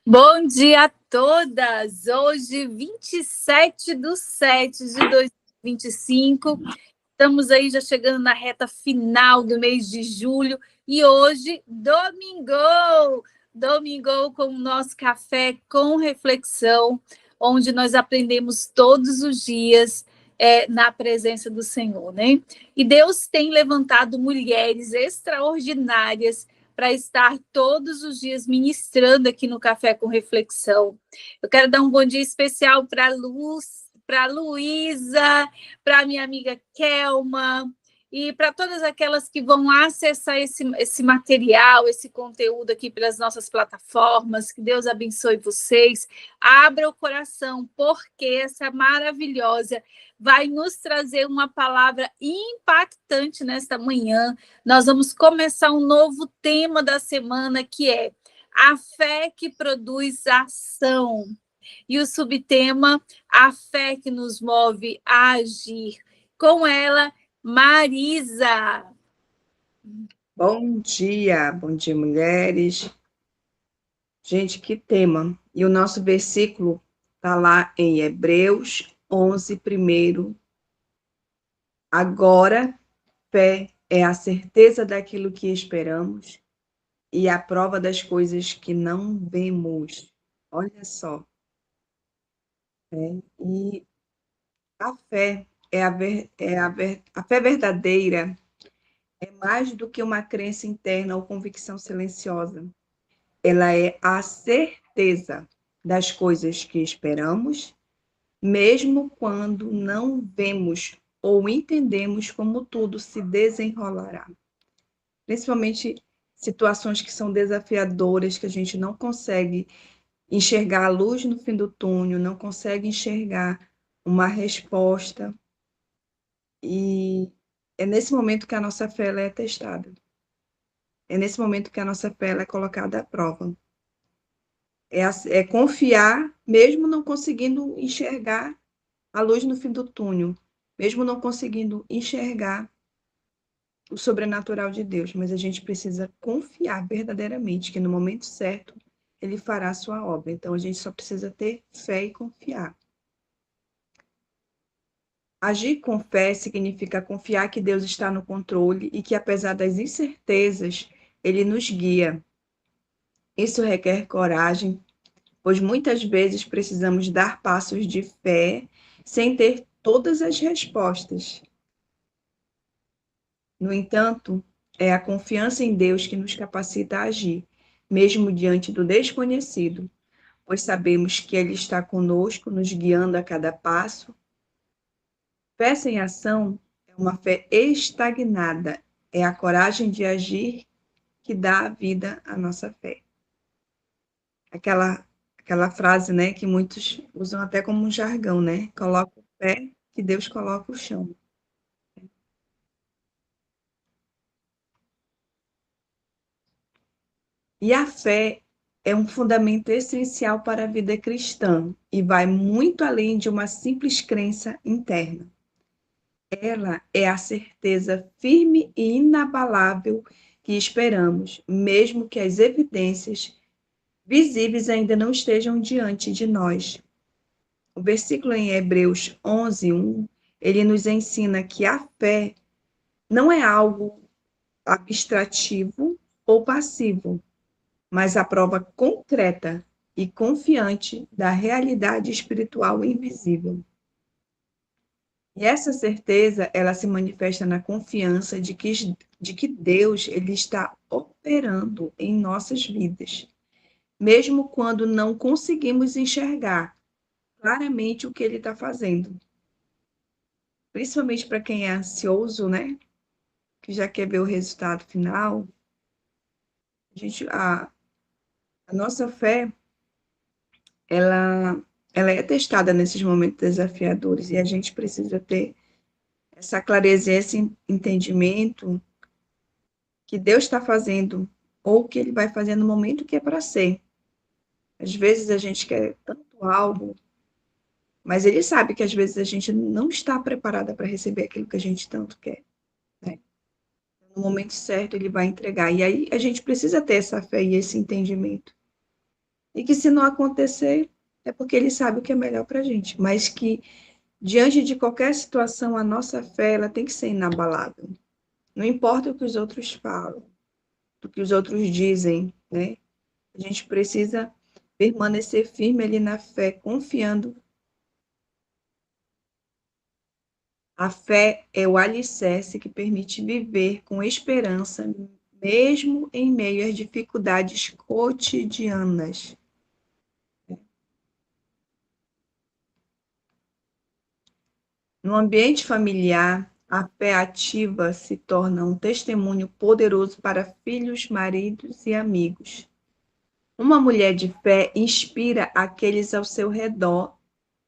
Bom dia a todas! Hoje, 27/7/2025, estamos aí já chegando na reta final do mês de julho e hoje, domingo com o nosso café com reflexão, onde nós aprendemos todos os dias na presença do Senhor, né? E Deus tem levantado mulheres extraordinárias para estar todos os dias ministrando aqui no Café com Reflexão. Eu quero dar um bom dia especial para a Luz, para a Luísa, para a minha amiga Kelma, e para todas aquelas que vão acessar esse material, esse conteúdo aqui pelas nossas plataformas. Que Deus abençoe vocês. Abra o coração, porque essa maravilhosa vai nos trazer uma palavra impactante nesta manhã. Nós vamos começar um novo tema da semana, que é a fé que produz ação. E o subtema, a fé que nos move a agir. Com ela, Marisa. Bom dia, mulheres. Gente, que tema. E o nosso versículo está lá em Hebreus 11, primeiro. Agora, fé é a certeza daquilo que esperamos e a prova das coisas que não vemos. Olha só. E a fé a fé verdadeira é mais do que uma crença interna ou convicção silenciosa. Ela é a certeza das coisas que esperamos, mesmo quando não vemos ou entendemos como tudo se desenrolará. Principalmente situações que são desafiadoras, que a gente não consegue enxergar a luz no fim do túnel, não consegue enxergar uma resposta. E é nesse momento que a nossa fé ela é testada. É nesse momento que a nossa fé ela é colocada à prova. É confiar, mesmo não conseguindo enxergar a luz no fim do túnel, mesmo não conseguindo enxergar o sobrenatural de Deus, mas a gente precisa confiar verdadeiramente que no momento certo Ele fará a sua obra. Então a gente só precisa ter fé e confiar. Agir com fé significa confiar que Deus está no controle e que, apesar das incertezas, Ele nos guia. Isso requer coragem, pois muitas vezes precisamos dar passos de fé sem ter todas as respostas. No entanto, é a confiança em Deus que nos capacita a agir, mesmo diante do desconhecido, pois sabemos que Ele está conosco, nos guiando a cada passo. Fé sem ação é uma fé estagnada, é a coragem de agir que dá a vida à nossa fé. Aquela frase, né, que muitos usam até como um jargão, né? Coloca o pé que Deus coloca o chão. E a fé é um fundamento essencial para a vida cristã e vai muito além de uma simples crença interna. Ela é a certeza firme e inabalável que esperamos, mesmo que as evidências visíveis ainda não estejam diante de nós. O versículo em Hebreus 11:1, ele nos ensina que a fé não é algo abstrativo ou passivo, mas a prova concreta e confiante da realidade espiritual invisível. E essa certeza, ela se manifesta na confiança de que Deus ele está operando em nossas vidas, mesmo quando não conseguimos enxergar claramente o que ele está fazendo. Principalmente para quem é ansioso, né? Que já quer ver o resultado final. A nossa fé, ela é testada nesses momentos desafiadores e a gente precisa ter essa clareza, esse entendimento que Deus está fazendo ou que Ele vai fazer no momento que é para ser. Às vezes a gente quer tanto algo, mas Ele sabe que às vezes a gente não está preparada para receber aquilo que a gente tanto quer, né? No momento certo Ele vai entregar. E aí a gente precisa ter essa fé e esse entendimento. e que se não acontecer, é porque ele sabe o que é melhor para a gente, mas que diante de qualquer situação, a nossa fé ela tem que ser inabalável. Não importa o que os outros falam, o que os outros dizem, né? A gente precisa permanecer firme ali na fé, confiando. A fé é o alicerce que permite viver com esperança, mesmo em meio às dificuldades cotidianas. No ambiente familiar, a fé ativa se torna um testemunho poderoso para filhos, maridos e amigos. Uma mulher de fé inspira aqueles ao seu redor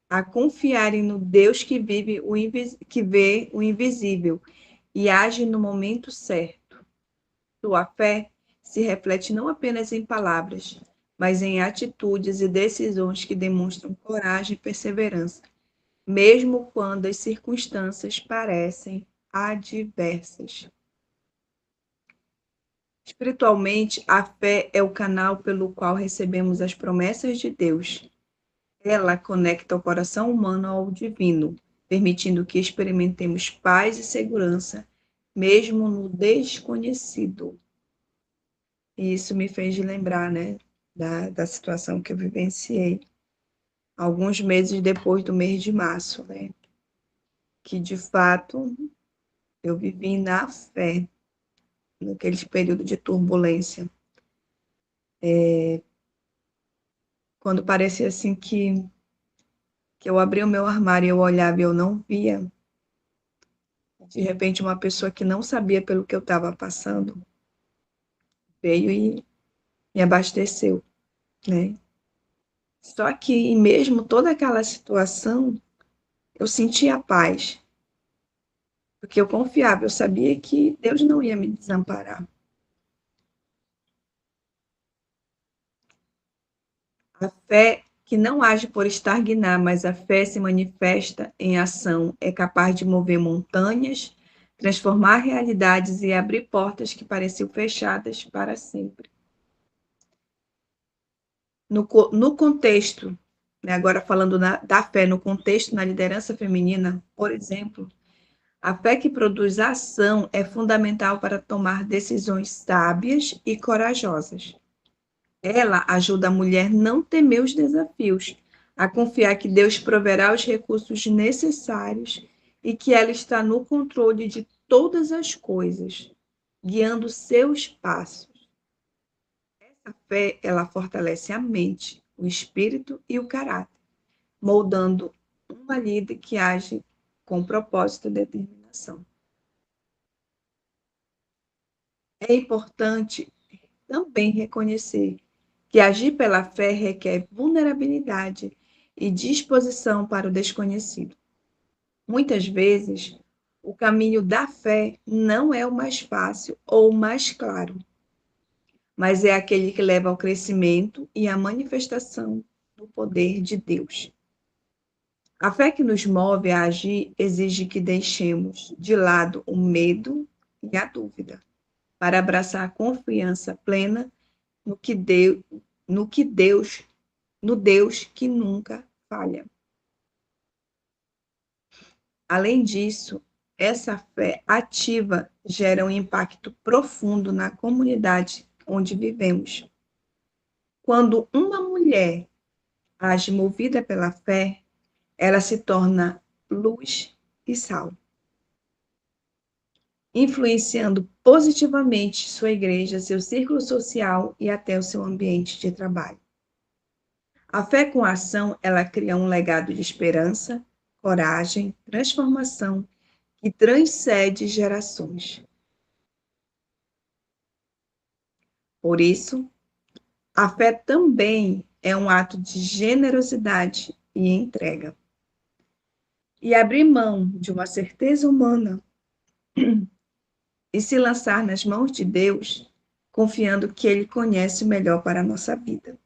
a confiarem no Deus que vive que vê o invisível e age no momento certo. Sua fé se reflete não apenas em palavras, mas em atitudes e decisões que demonstram coragem e perseverança, mesmo quando as circunstâncias parecem adversas. Espiritualmente, a fé é o canal pelo qual recebemos as promessas de Deus. Ela conecta o coração humano ao divino, permitindo que experimentemos paz e segurança, mesmo no desconhecido. E isso me fez lembrar, né, da situação que eu vivenciei alguns meses depois do mês de março, né, que de fato eu vivi na fé, naquele período de turbulência. Quando parecia assim que eu abria o meu armário e eu olhava e eu não via, de repente uma pessoa que não sabia pelo que eu estava passando veio e me abasteceu, né? Só que mesmo toda aquela situação, eu sentia paz, porque eu confiava, eu sabia que Deus não ia me desamparar. A fé que não age por estagnar, mas a fé se manifesta em ação, é capaz de mover montanhas, transformar realidades e abrir portas que pareciam fechadas para sempre. No contexto, né, agora falando da fé, no contexto na liderança feminina, por exemplo, a fé que produz ação é fundamental para tomar decisões sábias e corajosas. Ela ajuda a mulher não temer os desafios, a confiar que Deus proverá os recursos necessários e que ela está no controle de todas as coisas, guiando seus passos. A fé, ela fortalece a mente, o espírito e o caráter, moldando uma líder que age com propósito e determinação. É importante também reconhecer que agir pela fé requer vulnerabilidade e disposição para o desconhecido. Muitas vezes, o caminho da fé não é o mais fácil ou o mais claro, mas é aquele que leva ao crescimento e à manifestação do poder de Deus. A fé que nos move a agir exige que deixemos de lado o medo e a dúvida, para abraçar a confiança plena no que Deus, no que Deus, no Deus que nunca falha. Além disso, essa fé ativa gera um impacto profundo na comunidade onde vivemos. Quando uma mulher age movida pela fé, ela se torna luz e sal, influenciando positivamente sua igreja, seu círculo social e até o seu ambiente de trabalho. A fé com ação, ela cria um legado de esperança, coragem, transformação que transcende gerações. Por isso, a fé também é um ato de generosidade e entrega. E abrir mão de uma certeza humana e se lançar nas mãos de Deus, confiando que Ele conhece o melhor para a nossa vida.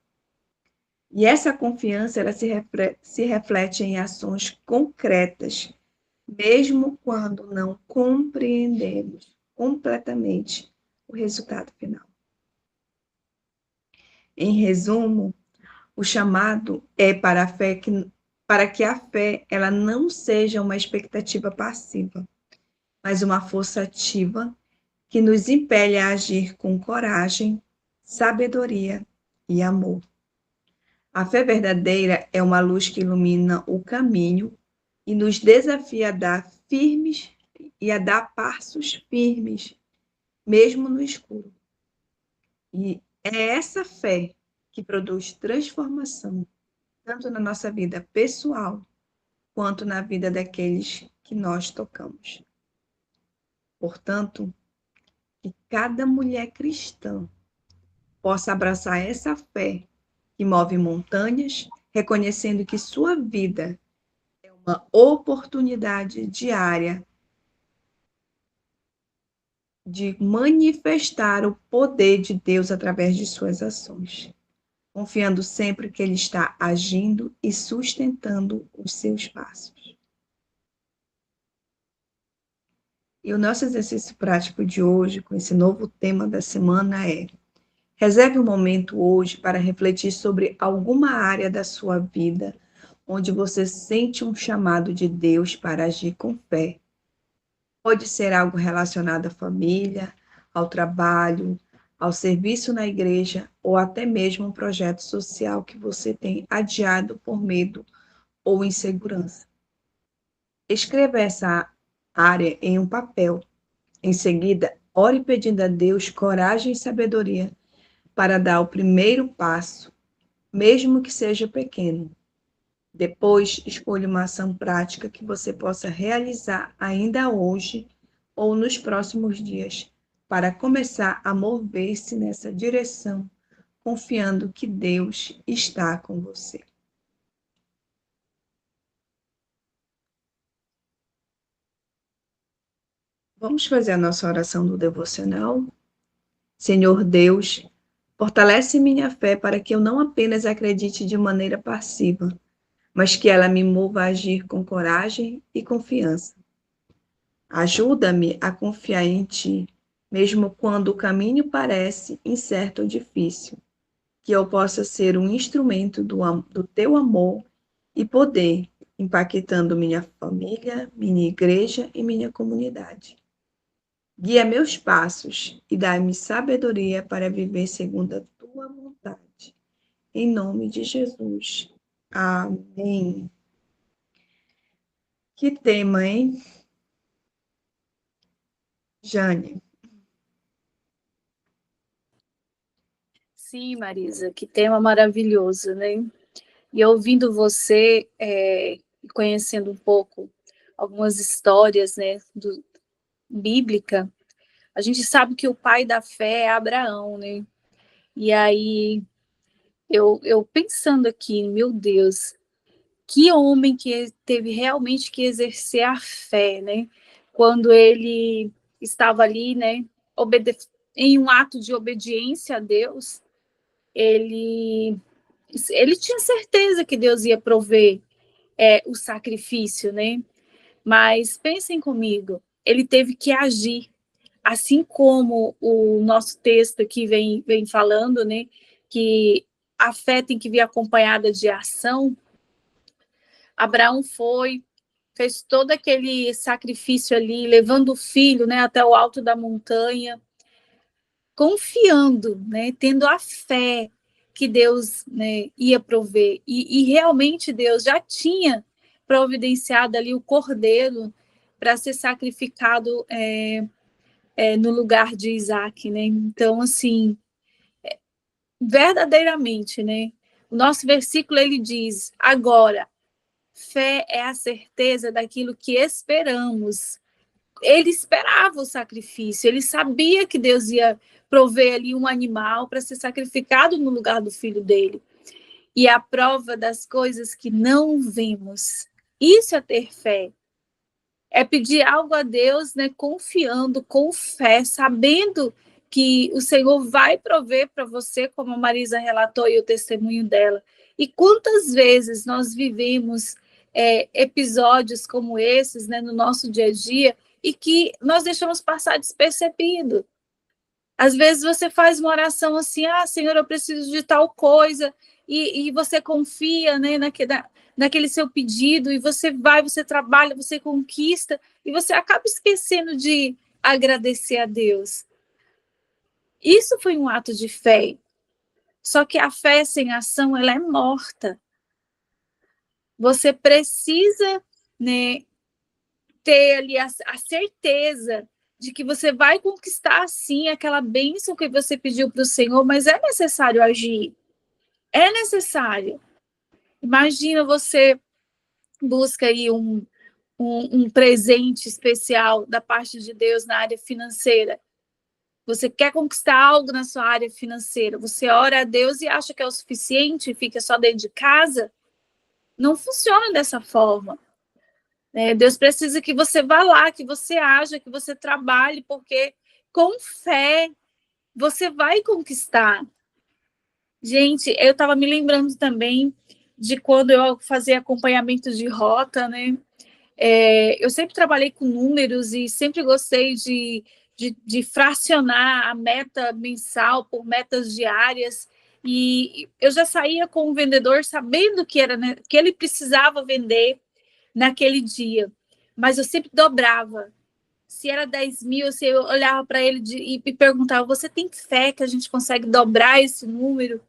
E essa confiança ela se reflete em ações concretas, mesmo quando não compreendemos completamente o resultado final. Em resumo, O chamado é para que a fé ela não seja uma expectativa passiva, mas uma força ativa que nos impele a agir com coragem, sabedoria e amor. A fé verdadeira é uma luz que ilumina o caminho e nos desafia a dar firmes e a dar passos firmes, mesmo no escuro. E é essa fé que produz transformação, tanto na nossa vida pessoal, quanto na vida daqueles que nós tocamos. Portanto, que cada mulher cristã possa abraçar essa fé que move montanhas, reconhecendo que sua vida é uma oportunidade diária de manifestar o poder de Deus através de suas ações, confiando sempre que Ele está agindo e sustentando os seus passos. E o nosso exercício prático de hoje, com esse novo tema da semana, é: reserve um momento hoje para refletir sobre alguma área da sua vida onde você sente um chamado de Deus para agir com fé. Pode ser algo relacionado à família, ao trabalho, ao serviço na igreja ou até mesmo um projeto social que você tem adiado por medo ou insegurança. Escreva essa área em um papel. Em seguida, ore pedindo a Deus coragem e sabedoria para dar o primeiro passo, mesmo que seja pequeno. Depois, escolha uma ação prática que você possa realizar ainda hoje ou nos próximos dias, para começar a mover-se nessa direção, confiando que Deus está com você. Vamos fazer a nossa oração do devocional? Senhor Deus, fortalece minha fé para que eu não apenas acredite de maneira passiva, mas que ela me mova a agir com coragem e confiança. Ajuda-me a confiar em Ti, mesmo quando o caminho parece incerto ou difícil, que eu possa ser um instrumento do Teu amor e poder, impactando minha família, minha igreja e minha comunidade. Guia meus passos e dá-me sabedoria para viver segundo a Tua vontade. Em nome de Jesus. Amém. Que tema, hein, Jane? Sim, Marisa, que tema maravilhoso, né? E ouvindo você, e conhecendo um pouco algumas histórias, né, bíblica, a gente sabe que o pai da fé é Abraão, né? E aí, eu pensando aqui, meu Deus, que homem que teve realmente que exercer a fé, né? Quando ele estava ali, né, em um ato de obediência a Deus, ele, ele tinha certeza que Deus ia prover o sacrifício, né? Mas pensem comigo, ele teve que agir, assim como o nosso texto aqui vem falando, né? Que a fé tem que vir acompanhada de ação. Abraão fez todo aquele sacrifício ali, levando o filho, né, até o alto da montanha, confiando, né, tendo a fé que Deus, né, ia prover. E realmente Deus já tinha providenciado ali o cordeiro para ser sacrificado no lugar de Isaac, né? Então, assim, verdadeiramente, né? O nosso versículo ele diz: agora, fé é a certeza daquilo que esperamos. Ele esperava o sacrifício, ele sabia que Deus ia prover ali um animal para ser sacrificado no lugar do filho dele. E a prova das coisas que não vemos. Isso é ter fé. É pedir algo a Deus, né, confiando, com fé, sabendo que o Senhor vai prover para você, como a Marisa relatou e o testemunho dela. E quantas vezes nós vivemos episódios como esses, né, no nosso dia a dia, e que nós deixamos passar despercebido. Às vezes você faz uma oração assim, Senhor, eu preciso de tal coisa, e você confia, né, naquele seu pedido, e você vai, você trabalha, você conquista, e você acaba esquecendo de agradecer a Deus. Isso foi um ato de fé. Só que a fé sem ação, ela é morta. Você precisa, né, ter ali a certeza de que você vai conquistar, sim, aquela bênção que você pediu para o Senhor, mas é necessário agir. É necessário. Imagina você busca aí um presente especial da parte de Deus na área financeira. Você quer conquistar algo na sua área financeira, você ora a Deus e acha que é o suficiente e fica só dentro de casa. Não funciona dessa forma. Deus precisa que você vá lá, que você haja, que você trabalhe, porque com fé você vai conquistar. Gente, eu estava me lembrando também de quando eu fazia acompanhamento de rota, né? Eu sempre trabalhei com números e sempre gostei de fracionar a meta mensal por metas diárias. E eu já saía com o vendedor sabendo que era, né, que ele precisava vender naquele dia, mas eu sempre dobrava. Se era 10 mil, se eu olhava para ele e perguntava, você tem fé que a gente consegue dobrar esse número?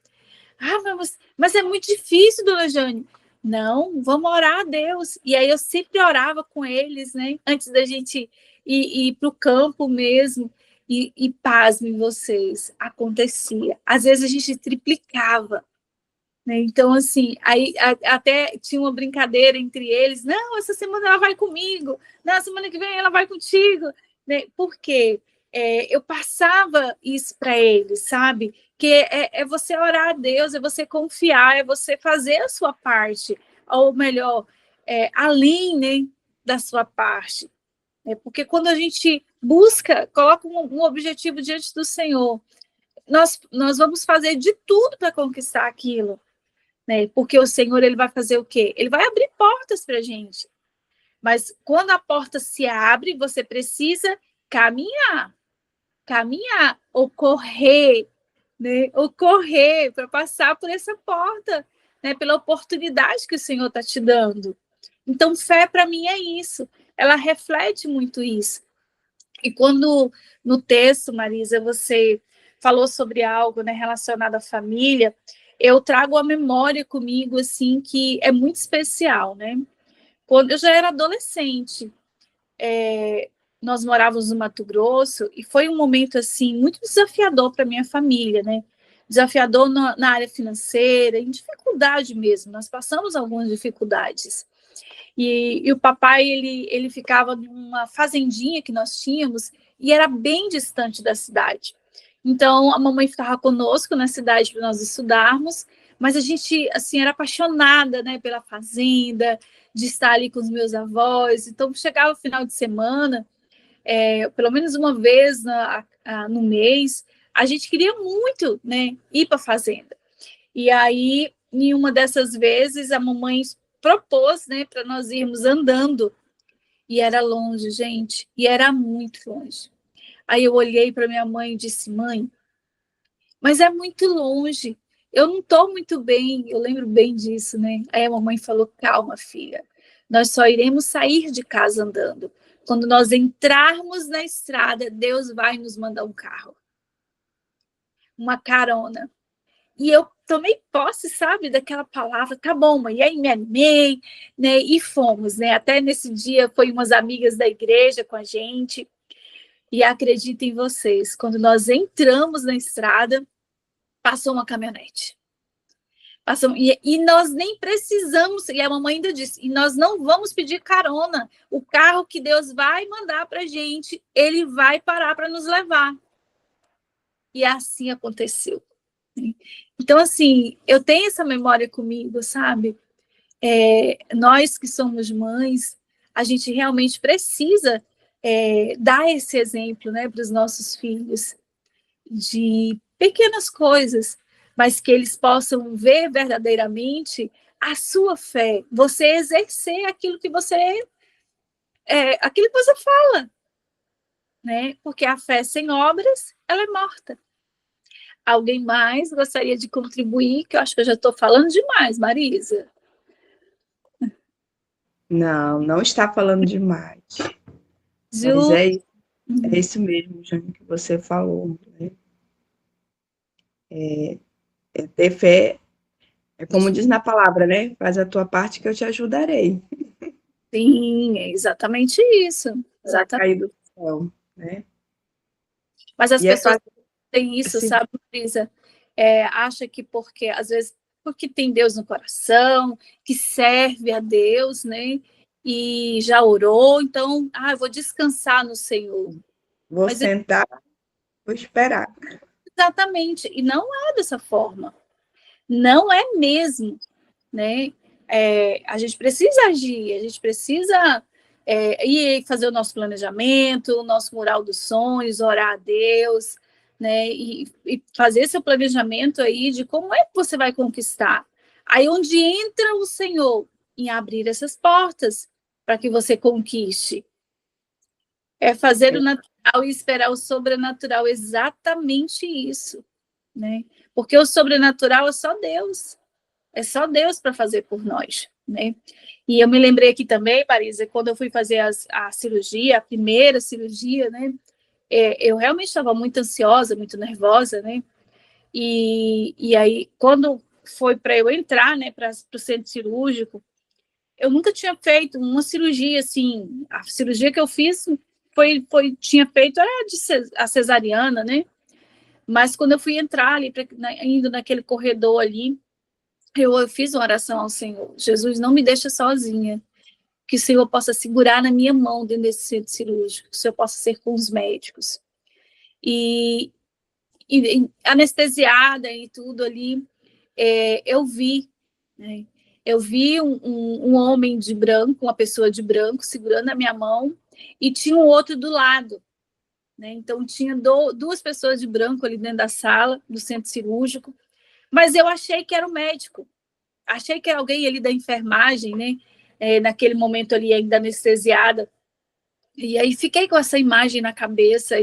Mas é muito difícil, dona Jane. Não, vamos orar a Deus. E aí eu sempre orava com eles, né? Antes da gente ir para o campo mesmo. E pasmem vocês, acontecia. Às vezes a gente triplicava. Né? Então, assim, aí até tinha uma brincadeira entre eles. Não, essa semana ela vai comigo. Não, semana que vem ela vai contigo. Né? Por quê? Eu passava isso para eles, sabe? Que é você orar a Deus, é você confiar, é você fazer a sua parte. Ou melhor, além, né, da sua parte. Porque quando a gente busca, coloca um objetivo diante do Senhor, nós vamos fazer de tudo para conquistar aquilo. Né? Porque o Senhor, ele vai fazer o quê? Ele vai abrir portas para a gente. Mas quando a porta se abre, você precisa caminhar, ou correr, né? Ou correr para passar por essa porta, né? Pela oportunidade que o Senhor está te dando. Então, fé para mim é isso. Ela reflete muito isso. E quando no texto, Marisa, você falou sobre algo, né, relacionado à família, eu trago a memória comigo, assim, que é muito especial, né? Quando eu já era adolescente, nós morávamos no Mato Grosso e foi um momento, assim, muito desafiador para minha família, né? Desafiador na área financeira, em dificuldade mesmo, nós passamos algumas dificuldades. E o papai, ele ficava numa fazendinha que nós tínhamos e era bem distante da cidade. Então, a mamãe ficava conosco na cidade para nós estudarmos, mas a gente, assim, era apaixonada, né, pela fazenda, de estar ali com os meus avós. Então, chegava o final de semana, pelo menos uma vez no mês, a gente queria muito, né, ir para a fazenda. E aí, em uma dessas vezes, a mamãe propôs, né, para nós irmos andando. E era longe, gente, e era muito longe. Aí eu olhei para minha mãe e disse, mãe, mas é muito longe, eu não estou muito bem, eu lembro bem disso, né? Aí a mamãe falou, calma, filha, nós só iremos sair de casa andando. Quando nós entrarmos na estrada, Deus vai nos mandar um carro, uma carona. E eu tomei posse, sabe, daquela palavra, tá bom, mãe, e aí me animei, né, e fomos, né, até nesse dia foi umas amigas da igreja com a gente, e acreditem vocês, quando nós entramos na estrada, passou uma caminhonete, e nós nem precisamos, e a mamãe ainda disse, e nós não vamos pedir carona, o carro que Deus vai mandar pra gente, ele vai parar para nos levar, e assim aconteceu. Então, assim, eu tenho essa memória comigo, sabe? Nós que somos mães, a gente realmente precisa dar esse exemplo, né, para os nossos filhos, de pequenas coisas, mas que eles possam ver verdadeiramente a sua fé, você exercer aquilo que você fala. né? Porque a fé sem obras, ela é morta. Alguém mais gostaria de contribuir? Que eu acho que eu já estou falando demais, Marisa. Não, não está falando demais. Mas Ju, é isso mesmo, Jane, que você falou, né? Ter fé, é como diz na palavra, né? Faz a tua parte que eu te ajudarei. sim, é exatamente isso. Vai Exatamente. cair do céu, né? Mas as E é pessoas fácil, têm isso, assim, sabe, Marisa? Acha que porque, às vezes, porque tem Deus no coração, que serve a Deus, né? E já orou, então, eu vou descansar no Senhor. vou Mas sentar, vou esperar. exatamente, e não é dessa forma. Não é mesmo, né? A gente precisa agir, a gente precisa ir fazer o nosso planejamento, o nosso mural dos sonhos, orar a Deus, né? E fazer seu planejamento aí de como é que você vai conquistar. Aí onde entra o Senhor em abrir essas portas para que você conquiste. É fazer o natural e esperar o sobrenatural, exatamente isso, né? Porque o sobrenatural é só Deus para fazer por nós, né? E eu me lembrei aqui também, Marisa, quando eu fui fazer a cirurgia, a primeira cirurgia, né? Eu realmente estava muito ansiosa, muito nervosa, né? E aí, quando foi para eu entrar, né, para o centro cirúrgico, eu nunca tinha feito uma cirurgia assim. A cirurgia que eu fiz tinha feito a cesariana, né? Mas quando eu fui entrar ali, indo naquele corredor ali, eu fiz uma oração ao Senhor. Jesus, não me deixa sozinha. Que o Senhor possa segurar na minha mão dentro desse centro cirúrgico. Que o Senhor possa ser com os médicos. E anestesiada e tudo ali, eu vi, né? Eu vi um homem de branco, uma pessoa de branco, segurando a minha mão, e tinha um outro do lado. Né? Então, tinha duas pessoas de branco ali dentro da sala, do centro cirúrgico, mas eu achei que era o médico. Achei que era alguém ali da enfermagem, né? Naquele momento ali ainda anestesiada. E aí fiquei com essa imagem na cabeça,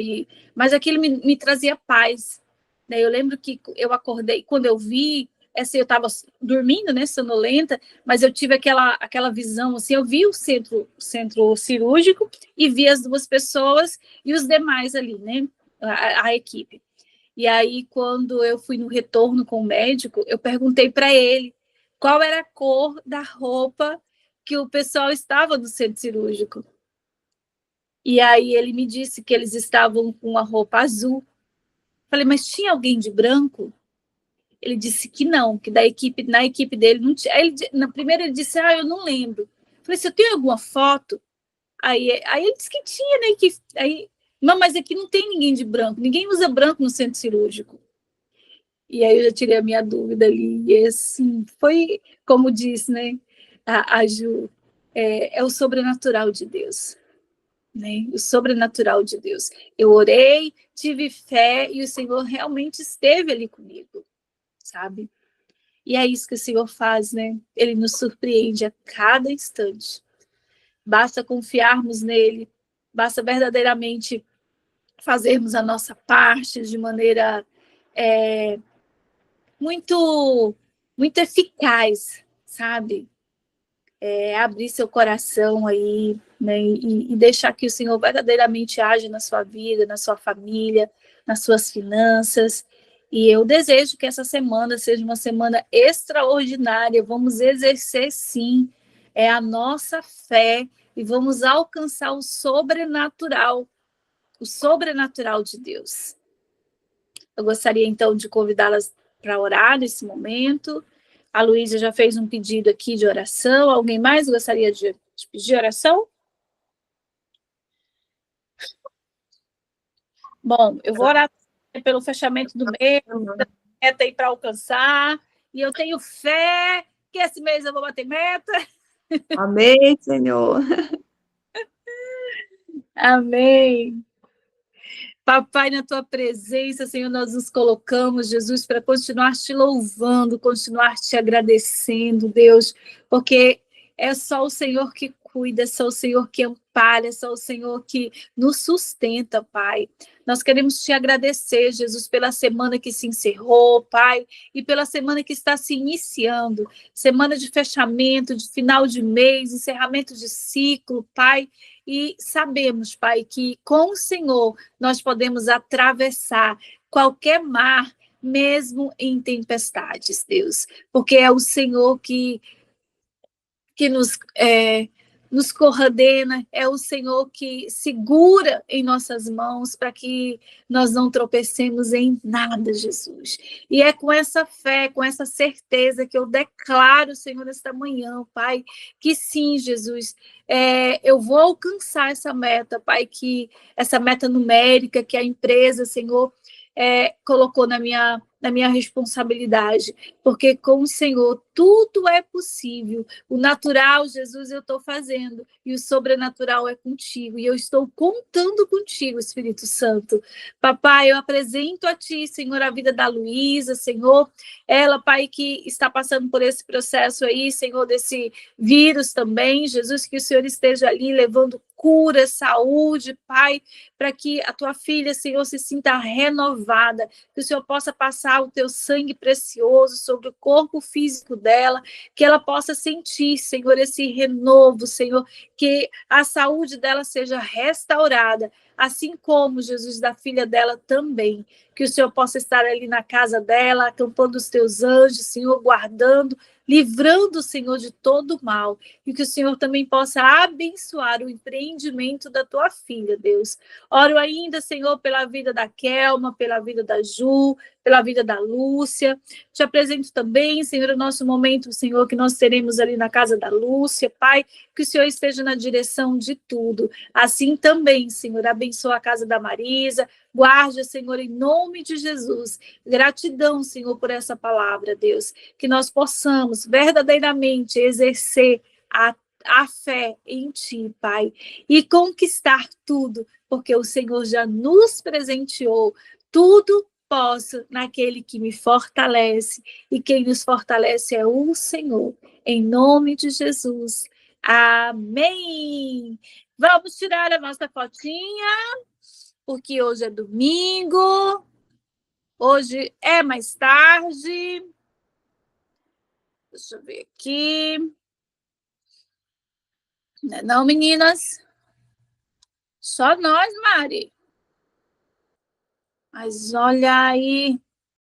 mas aquilo me trazia paz. Né? Eu lembro que eu acordei, quando eu vi, eu estava dormindo, né, sonolenta, mas eu tive aquela visão, assim, eu vi o centro cirúrgico e vi as duas pessoas e os demais ali, né, a equipe. E aí, quando eu fui no retorno com o médico, eu perguntei para ele qual era a cor da roupa que o pessoal estava no centro cirúrgico. E aí ele me disse que eles estavam com a roupa azul. Falei, mas tinha alguém de branco? Ele disse que não, que na equipe dele não tinha. Na primeira ele disse, eu não lembro. Falei, você tem alguma foto? Aí ele disse que tinha, né? Não, mas aqui não tem ninguém de branco, ninguém usa branco no centro cirúrgico. E aí eu já tirei a minha dúvida ali, e assim, foi como diz, né, a Ju, é o sobrenatural de Deus. Né? O sobrenatural de Deus. Eu orei, tive fé e o Senhor realmente esteve ali comigo, sabe? E é isso que o Senhor faz, né? Ele nos surpreende a cada instante. Basta confiarmos nele, basta verdadeiramente fazermos a nossa parte de maneira muito, muito eficaz, sabe? Abrir seu coração aí, né, e deixar que o Senhor verdadeiramente age na sua vida, na sua família, nas suas finanças. E eu desejo que essa semana seja uma semana extraordinária. Vamos exercer, sim, a nossa fé e vamos alcançar o sobrenatural de Deus. Eu gostaria, então, de convidá-las para orar nesse momento. A Luísa já fez um pedido aqui de oração. Alguém mais gostaria de pedir oração? Bom, eu vou orar pelo fechamento do mês, meta aí para alcançar. E eu tenho fé que esse mês eu vou bater meta. Amém, Senhor. Amém. Papai, na tua presença, Senhor, nós nos colocamos, Jesus, para continuar te louvando, continuar te agradecendo, Deus, porque é só o Senhor que cuida, é só o Senhor que ampara, é só o Senhor que nos sustenta, Pai. Nós queremos te agradecer, Jesus, pela semana que se encerrou, Pai, e pela semana que está se iniciando, semana de fechamento, de final de mês, encerramento de ciclo, Pai, e sabemos, Pai, que com o Senhor nós podemos atravessar qualquer mar, mesmo em tempestades, Deus, porque é o Senhor que nos coordena, é o Senhor que segura em nossas mãos para que nós não tropecemos em nada, Jesus. E é com essa fé, com essa certeza que eu declaro, Senhor, nesta manhã, Pai, que sim, Jesus, eu vou alcançar essa meta, Pai, que essa meta numérica que a empresa, Senhor, colocou na minha responsabilidade, porque com o Senhor tudo é possível. O natural, Jesus, eu estou fazendo, e o sobrenatural é contigo, e eu estou contando contigo, Espírito Santo. Papai, eu apresento a ti, Senhor, a vida da Luísa, Senhor, ela, Pai, que está passando por esse processo aí, Senhor, desse vírus também, Jesus, que o Senhor esteja ali levando cura, saúde, Pai, para que a tua filha, Senhor, se sinta renovada, que o Senhor possa passar o teu sangue precioso sobre o corpo físico dela, que ela possa sentir, Senhor, esse renovo, Senhor, que a saúde dela seja restaurada, assim como, Jesus, da filha dela também, que o Senhor possa estar ali na casa dela, acampando os teus anjos, Senhor, guardando, livrando, Senhor, de todo mal, e que o Senhor também possa abençoar o empreendimento da tua filha, Deus. Oro ainda, Senhor, pela vida da Kelma, pela vida da Ju, pela vida da Lúcia. Te apresento também, Senhor, o nosso momento, Senhor, que nós teremos ali na casa da Lúcia, Pai, que o Senhor esteja na direção de tudo. Assim também, Senhor, abençoa a casa da Marisa, guarde, Senhor, em nome de Jesus. Gratidão, Senhor, por essa palavra, Deus, que nós possamos verdadeiramente exercer a fé em Ti, Pai, e conquistar tudo, porque o Senhor já nos presenteou. Tudo posso naquele que me fortalece, e quem nos fortalece é o Senhor. Em nome de Jesus. Amém. Vamos tirar a nossa fotinha, porque hoje é domingo, hoje é mais tarde. Deixa eu ver aqui. Não, meninas? Só nós, Mari. Mas olha aí.